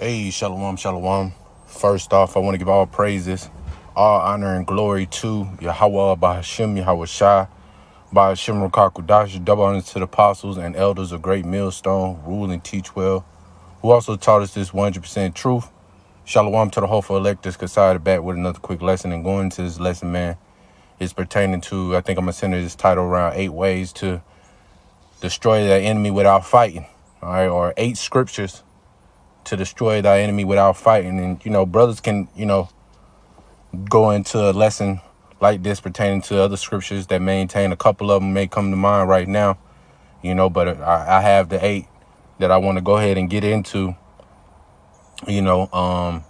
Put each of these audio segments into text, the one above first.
Hey, shalom, shalom. First off, I want to give all praises, all honor and glory to Yahweh, Bahashim, Yahweh Shai, Bahashim Rakakudash, double honor to the apostles and elders of Great Millstone, rule and teach well, who also taught us this 100% truth. Shalom to the hopeful elect that's decided back with another quick lesson. And going to this lesson, man, is pertaining to, I think I'm going to center this title around 8 ways to destroy the enemy without fighting, all right, or 8 scriptures to destroy thy enemy without fighting. And, brothers can, go into a lesson like this pertaining to other scriptures that maintain. A couple of them may come to mind right now, but I have the 8 that I want to go ahead and get into, and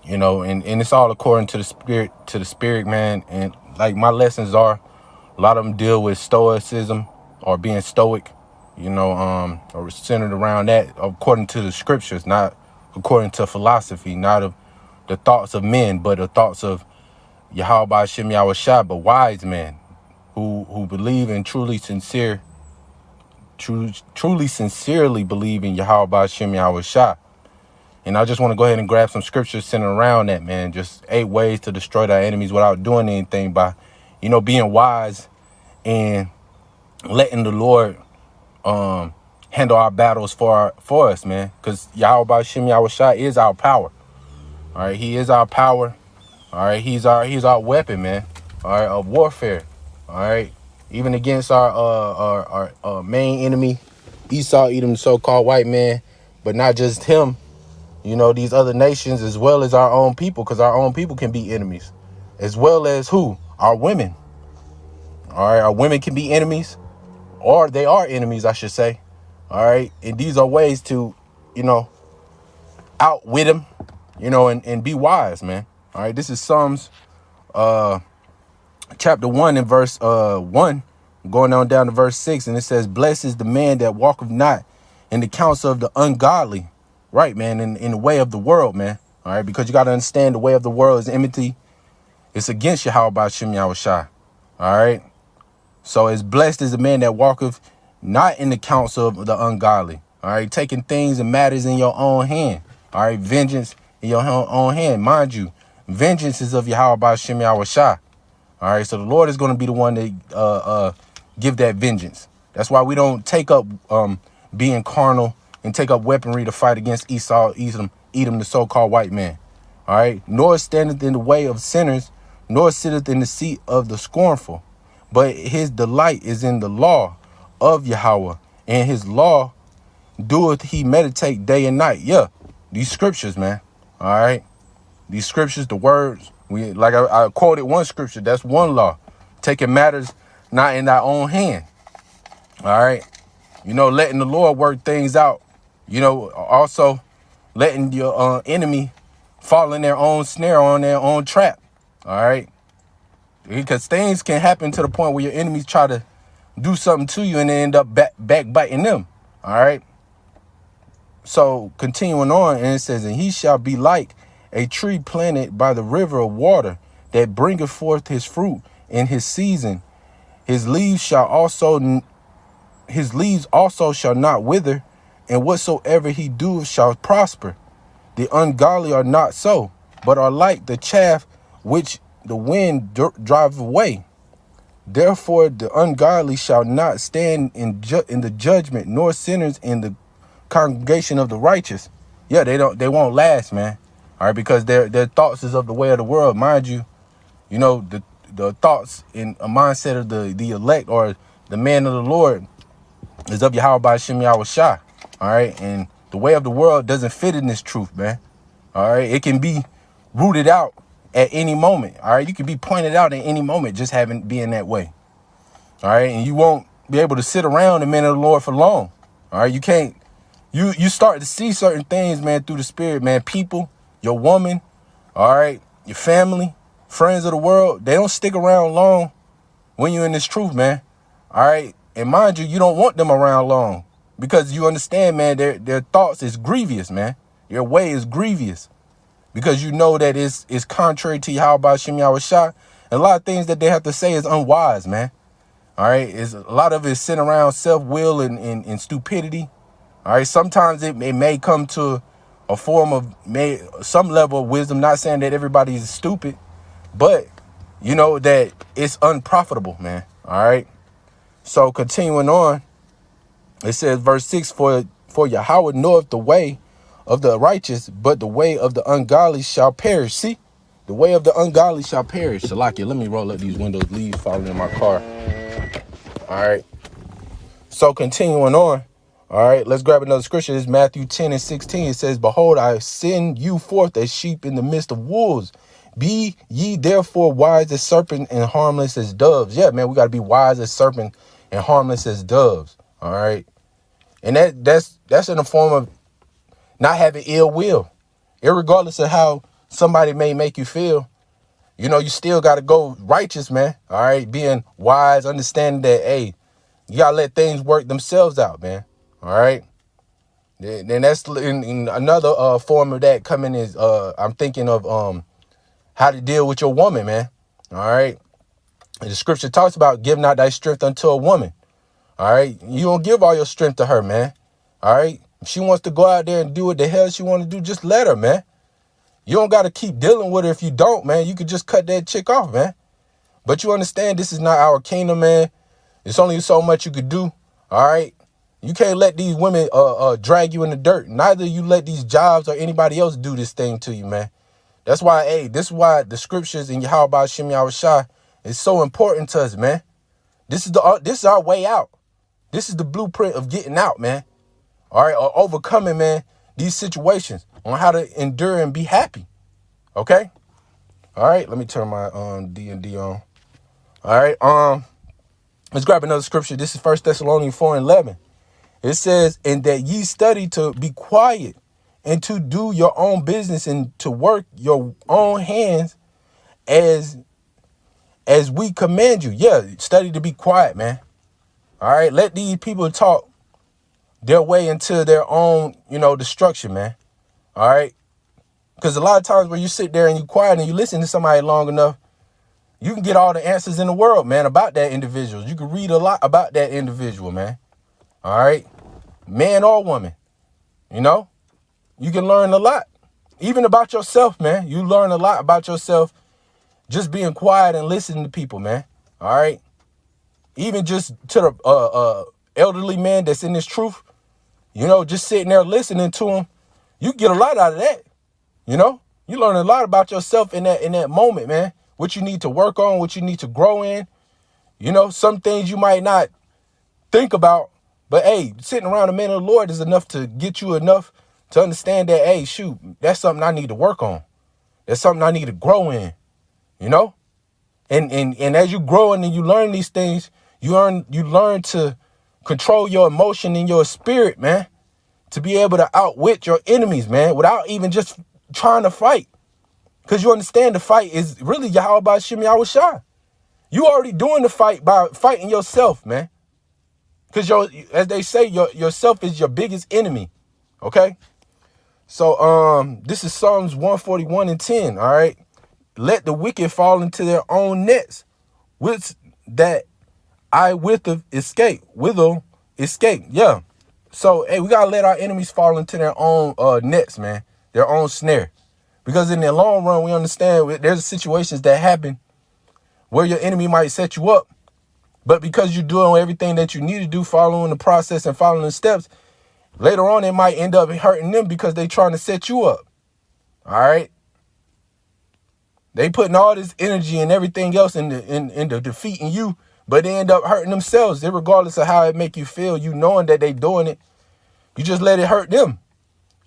it's all according to the spirit, man. And like my lessons are, a lot of them deal with stoicism or being stoic, or centered around that according to the scriptures, not according to philosophy, not of the thoughts of men, but the thoughts of Yahweh Hashem Yahweh Shai, but wise men who believe in truly sincerely believe in Yahweh Hashem Yahweh Shai. And I just want to go ahead and grab some scriptures centered around that, man. Just 8 ways to destroy thy enemies without doing anything by, being wise and letting the Lord handle our battles for us, man. Because Yahweh Hashem Yahweh Shai is our power. All right, he is our power. All right, he's our weapon, man. All right, of warfare. All right, even against our main enemy, Esau, Edom, the so-called white man, but not just him. These other nations as well as our own people, because our own people can be enemies, as well as who? Our women. All right, our women can be enemies. Or they are enemies, I should say. All right. And these are ways to, outwit them, and be wise, man. All right. This is Psalms chapter 1 and verse 1, going on down to verse 6. And it says, blessed is the man that walketh not in the counsel of the ungodly. Right, man. In the way of the world, man. All right. Because you got to understand the way of the world is enmity. It's against Yahweh Hashem Yahweh Shai. All right. So as blessed is the man that walketh not in the counsel of the ungodly. All right. Taking things and matters in your own hand. All right. Vengeance in your own hand. Mind you, vengeance is of Yahweh Hashem Yahweh Shai. All right. So the Lord is going to be the one that give that vengeance. That's why we don't take up being carnal and take up weaponry to fight against Esau, Edom, the so-called white man. All right. Nor standeth in the way of sinners, nor sitteth in the seat of the scornful. But his delight is in the law of Yahweh, and his law doeth he meditate day and night. Yeah, these scriptures, man. All right. These scriptures, the words, I quoted one scripture. That's one law. Taking matters not in thy own hand. All right. Letting the Lord work things out. Also letting your enemy fall in their own snare, on their own trap. All right. Because things can happen to the point where your enemies try to do something to you and they end up backbiting them. All right. So continuing on, and it says, and he shall be like a tree planted by the river of water that bringeth forth his fruit in his season. His leaves also shall not wither, and whatsoever he doeth shall prosper. The ungodly are not so, but are like the chaff which the wind drive away. Therefore the ungodly shall not stand in the judgment, nor sinners in the congregation of the righteous. Yeah, they won't last, man. All right, because their thoughts is of the way of the world. Mind you, the thoughts in a mindset of the elect or the man of the Lord is of Yahweh Hashem Yahweh Shai. All right, and the way of the world doesn't fit in this truth, man. All right, it can be rooted out at any moment. All right. You can be pointed out at any moment, just being that way. All right. And you won't be able to sit around the man of the Lord for long. All right. You can't, you start to see certain things, man, through the spirit, man. People, your woman, all right, your family, friends of the world, they don't stick around long when you're in this truth, man. All right. And mind you, you don't want them around long because you understand, man, their thoughts is grievous, man. Your way is grievous. Because that it's contrary to Yahweh Hashem Yahweh Shai. And a lot of things that they have to say is unwise, man. All right. A lot of it is sent around self-will and stupidity. All right. Sometimes it may come to a form of some level of wisdom. Not saying that everybody is stupid, but you know that it's unprofitable, man. All right. So continuing on, it says verse 6, for Yahweh knoweth the way of the righteous, but the way of the ungodly shall perish. See, the way of the ungodly shall perish. Salakia, let me roll up these windows, leaves falling in my car. All right. So continuing on. All right, let's grab another scripture. It's Matthew 10:16. It says, behold, I send you forth as sheep in the midst of wolves. Be ye therefore wise as serpent and harmless as doves. Yeah, man, we got to be wise as serpent and harmless as doves. All right. And that's in the form of not having ill will. Irregardless of how somebody may make you feel, you know, you still got to go righteous, man. All right. Being wise, understanding that, hey, you got to let things work themselves out, man. All right. Then that's in another form of that coming is I'm thinking of how to deal with your woman, man. All right. And the scripture talks about give not thy strength unto a woman. All right. You don't give all your strength to her, man. All right. If she wants to go out there and do what the hell she want to do, just let her, man. You don't got to keep dealing with her if you don't, man. You could just cut that chick off, man. But you understand this is not our kingdom, man. It's only so much you could do. All right. You can't let these women drag you in the dirt. Neither you let these jobs or anybody else do this thing to you, man. That's why, hey, this is why the scriptures in Yahweh Shem Yahushua is so important to us, man. This is our way out. This is the blueprint of getting out, man. All right, or overcoming, man, these situations on how to endure and be happy. Okay. All right, let me turn my D&D on. All right, let's grab another scripture. This is 1 Thessalonians 4:11. It says, and that ye study to be quiet and to do your own business and to work your own hands as we command you. Yeah, study to be quiet, man. All right, let these people talk their way into their own, destruction, man. All right, because a lot of times when you sit there and you quiet and you listen to somebody long enough, you can get all the answers in the world, man, about that individual. You can read a lot about that individual, man. All right, man or woman, you can learn a lot, even about yourself, man. You learn a lot about yourself just being quiet and listening to people, man. All right, even just to the elderly man that's in this truth, just sitting there listening to him, you get a lot out of that. You learn a lot about yourself in that moment, man. What you need to work on, what you need to grow in. Some things you might not think about, but hey, sitting around the man of the Lord is enough to get you enough to understand that, hey, shoot, that's something I need to work on. That's something I need to grow in, And as you grow and you learn these things, you learn to control your emotion and your spirit, man, to be able to outwit your enemies, man, without even just trying to fight. Because you understand the fight is really Yahweh Shem Yahushua. You already doing the fight by fighting yourself, man. Because as they say, yourself is your biggest enemy. Okay. So this is Psalms 141:10. All right. Let the wicked fall into their own nets, with that I withal escape. Yeah. So hey, we gotta let our enemies fall into their own nets, man, their own snare. Because in the long run, we understand there's situations that happen where your enemy might set you up. But because you're doing everything that you need to do, following the process and following the steps, later on, it might end up hurting them because they trying to set you up. All right. They putting all this energy and everything else into defeating you, but they end up hurting themselves, regardless of how it make you feel. You knowing that they doing it, you just let it hurt them.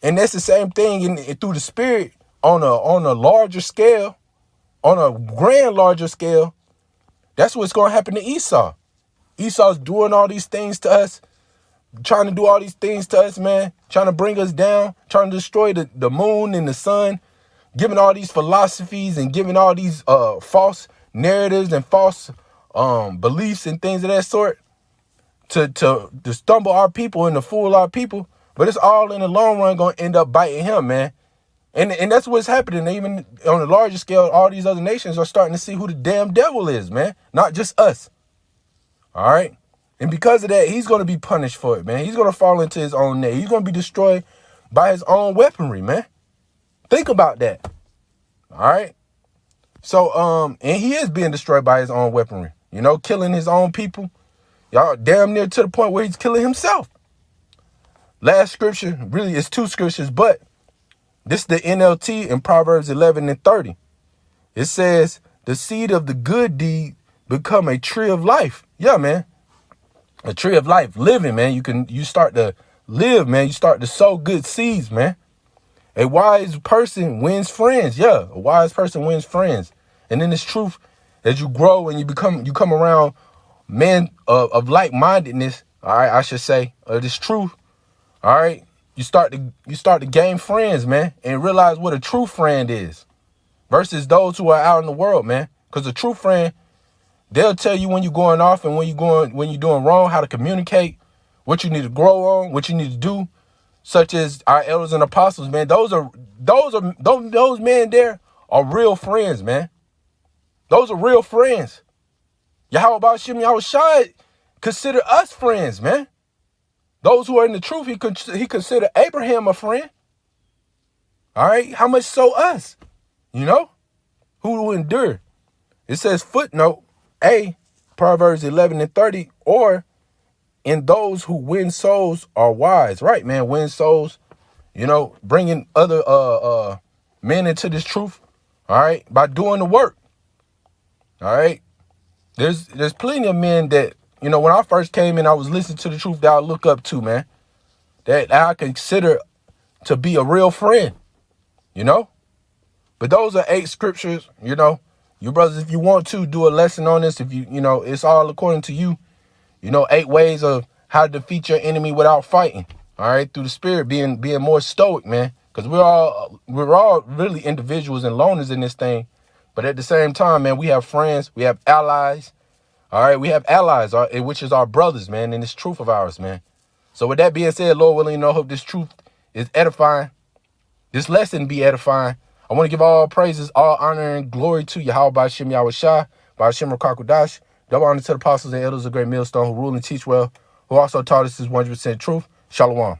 And that's the same thing through the spirit on a larger scale, on a larger scale. That's what's going to happen to Esau. Esau's doing all these things to us, trying to do all these things to us, man, trying to bring us down, trying to destroy the moon and the sun, giving all these philosophies and giving all these false narratives and false beliefs and things of that sort to stumble our people and to fool our people. But it's all in the long run going to end up biting him, man. And that's what's happening. Even on a larger scale, all these other nations are starting to see who the damn devil is, man. Not just us. All right. And because of that, he's going to be punished for it, man. He's going to fall into his own net. He's going to be destroyed by his own weaponry, man. Think about that. All right. So, and he is being destroyed by his own weaponry, you know, killing his own people. Y'all damn near to the point where he's killing himself. Last scripture, really, it's 2 scriptures, but this is the NLT in Proverbs 11:30. It says, the seed of the good deed become a tree of life. Yeah, man. A tree of life, living, man. You start to live, man. You start to sow good seeds, man. A wise person wins friends. Yeah, a wise person wins friends. And then it's truth, as you grow and you come around men of like-mindedness, all right, I should say, this truth, all right, you start to gain friends, man, and realize what a true friend is versus those who are out in the world, man. Because a true friend, they'll tell you when you're going off and when you're doing wrong, how to communicate, what you need to grow on, what you need to do, such as our elders and apostles, man. Those men there are real friends, man. Those are real friends. Yahweh Shem Yahushua consider us friends, man. Those who are in the truth, he considered Abraham a friend. All right, how much so us? You know, who will endure? It says footnote A, Proverbs 11:30, or in those who win souls are wise. Right, man, win souls, you know, bringing other men into this truth, all right, by doing the work. All right. There's plenty of men that, you know, when I first came in, I was listening to the truth that I look up to, man, that I consider to be a real friend, you know. But those are 8 scriptures, you know. You brothers, if you want to do a lesson on this, if you know, it's all according to you, you know, 8 ways of how to defeat your enemy without fighting. All right. Through the spirit, being more stoic, man, because we're all really individuals and loners in this thing. But at the same time, man, we have friends, we have allies. All right, we have allies, which is our brothers, man, in this truth of ours, man. So with that being said, Lord willing, I hope this truth is edifying. This lesson be edifying. I want to give all praises, all honor, and glory to Yahweh by Shem Yahushua, by Shem Rakakudash. Double honor to the apostles and elders of Great Millstone who rule and teach well, who also taught us this 100% truth. Shalom.